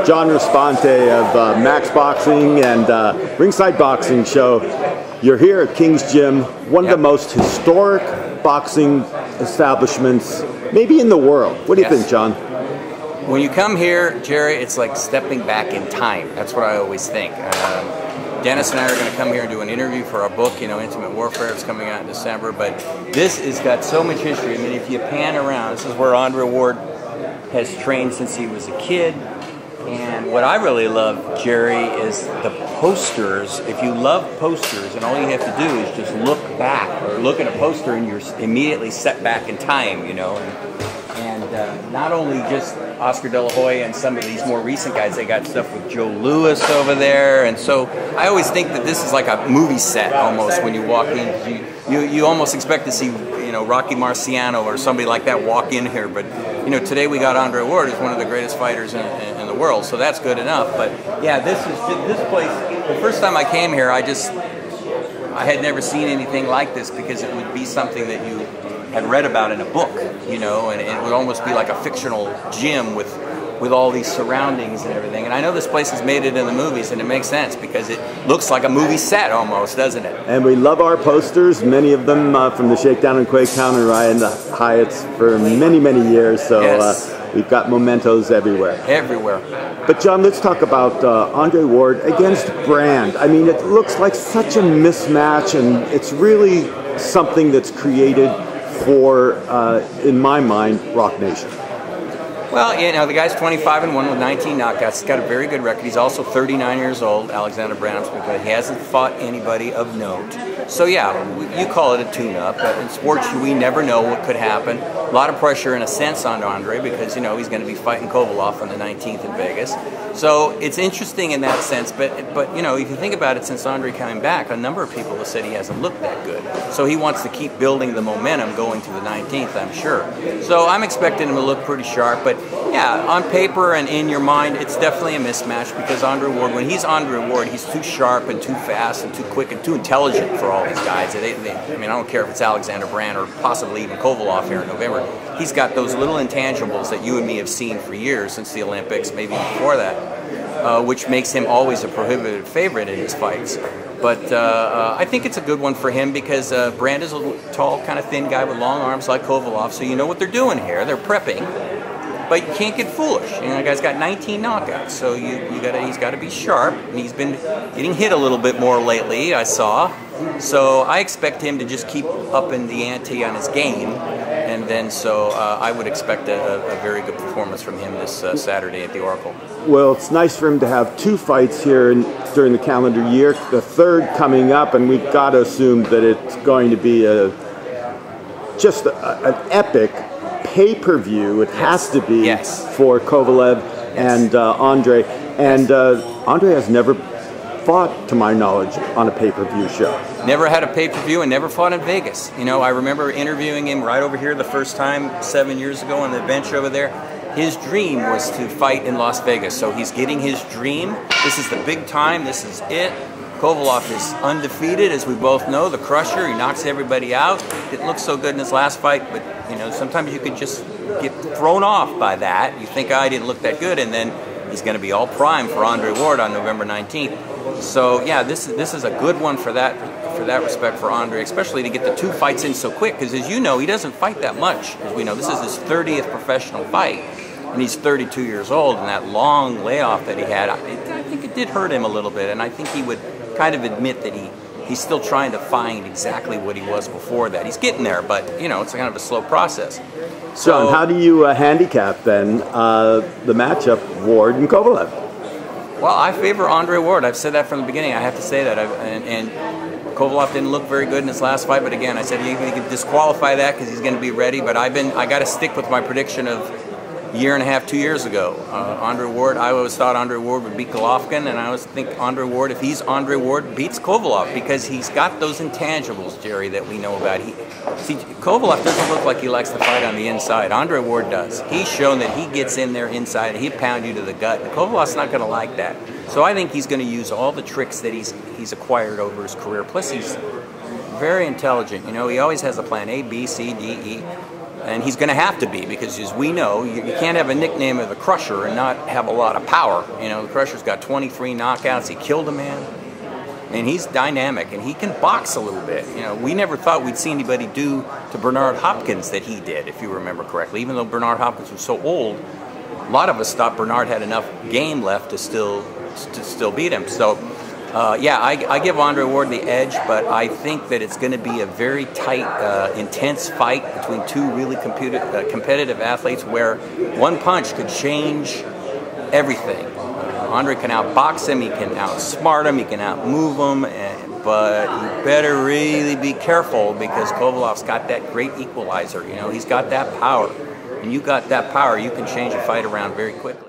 John Responte of Max Boxing and Ringside Boxing Show. You're here at King's Gym, one of the most historic boxing establishments, maybe in the world. What do you think, John? When you come here, Jerry, it's like stepping back in time. That's what I always think. Dennis and I are going to come here and do an interview for our book, Intimate Warfare. It's coming out in December, but this has got so much history. I mean, if you pan around, this is where Andre Ward has trained since he was a kid. And what I really love, Jerry, is the posters. If you love posters, and all you have to do is just look back or look at a poster and you're immediately set back in time, And not only just Oscar De La Hoya and some of these more recent guys, they got stuff with Joe Louis over there. And so I always think that this is like a movie set almost when you walk in. You almost expect to see, Rocky Marciano or somebody like that walk in here. But, today we got Andre Ward, who's one of the greatest fighters in the world. So that's good enough. But, yeah, this place, the first time I came here, I had never seen anything like this because it would be something that you had read about in a book, and it would almost be like a fictional gym with all these surroundings and everything. And I know this place has made it in the movies, and it makes sense because it looks like a movie set almost, doesn't it? And we love our posters, many of them from the Shakedown in Quaketown and Ryan the Hyatts for many, many years. So we've got mementos everywhere. Everywhere. But John, let's talk about Andre Ward against Brand. I mean, it looks like such a mismatch, and it's really something that's created for, in my mind, Rock Nation. Well, the guy's 25-1 with 19 knockouts. He's got a very good record. He's also 39 years old, Alexander Branham, but he hasn't fought anybody of note. So, yeah, you call it a tune-up, but in sports, we never know what could happen. A lot of pressure, in a sense, on Andre because, he's going to be fighting Kovalev on the 19th in Vegas. So it's interesting in that sense, but if you think about it, since Andre coming back, a number of people have said he hasn't looked that good. So he wants to keep building the momentum going to the 19th, I'm sure. So I'm expecting him to look pretty sharp, but yeah, on paper and in your mind, it's definitely a mismatch because Andre Ward, when he's Andre Ward, he's too sharp and too fast and too quick and too intelligent for all these guys. I don't care if it's Alexander Brand or possibly even Kovalev here in November. He's got those little intangibles that you and me have seen for years since the Olympics, maybe before that, which makes him always a prohibitive favorite in his fights. But I think it's a good one for him because Brand is a tall, kind of thin guy with long arms like Kovalev, so you know what they're doing here. They're prepping. But you can't get foolish. The guy's got 19 knockouts, so he's got to be sharp. And he's been getting hit a little bit more lately, I saw. So I expect him to just keep upping the ante on his game, and then I would expect a very good performance from him this Saturday at the Oracle. Well, it's nice for him to have two fights here during the calendar year, the third coming up, and we've got to assume that it's going to be just an epic pay-per-view. It has to be for Kovalev and Andre. And Andre has never fought, to my knowledge, on a pay-per-view show. Never had a pay-per-view and never fought in Vegas. I remember interviewing him right over here the first time 7 years ago on the bench over there. His dream was to fight in Las Vegas, so he's getting his dream. This is the big time. This is it. Kovalev is undefeated, as we both know, the crusher. He knocks everybody out. It looked so good in his last fight, but sometimes you could just get thrown off by that. You think, I didn't look that good, and then he's going to be all prime for Andre Ward on November 19th. So yeah, this is a good one for that respect for Andre, especially to get the two fights in so quick, because as you know, he doesn't fight that much. As we know, this is his 30th professional fight. And he's 32 years old, and that long layoff that he had, I think it did hurt him a little bit, and I think he would kind of admit that he's still trying to find exactly what he was before that. He's getting there, but it's kind of a slow process. So, John, how do you handicap then the matchup, Ward and Kovalev? Well, I favor Andre Ward. I've said that from the beginning. I have to say that. And Kovalev didn't look very good in his last fight, but again, I said you can disqualify that because he's going to be ready. But I got to stick with my prediction of year and a half, 2 years ago. Andre Ward, I always thought Andre Ward would beat Golovkin, and I always think Andre Ward, if he's Andre Ward, beats Kovalev because he's got those intangibles, Jerry, that we know about. See, Kovalev doesn't look like he likes to fight on the inside. Andre Ward does. He's shown that he gets in there inside and he'll pound you to the gut. And Kovalev's not going to like that. So I think he's going to use all the tricks that he's acquired over his career. Plus, he's very intelligent. You know, he always has a plan A, B, C, D, E. And he's going to have to be, because as we know, you can't have a nickname of the Crusher and not have a lot of power. You know, the Crusher's got 23 knockouts. He killed a man. And he's dynamic, and he can box a little bit. You know, we never thought we'd see anybody do to Bernard Hopkins that he did, if you remember correctly. Even though Bernard Hopkins was so old, a lot of us thought Bernard had enough game left to still beat him. So, yeah, I give Andre Ward the edge, but I think that it's going to be a very tight, intense fight between two really competitive athletes, where one punch could change everything. Andre can outbox him, he can outsmart him, he can outmove him, but you better really be careful, because Kovalov's got that great equalizer. You know, he's got that power. And you got that power, you can change a fight around very quickly.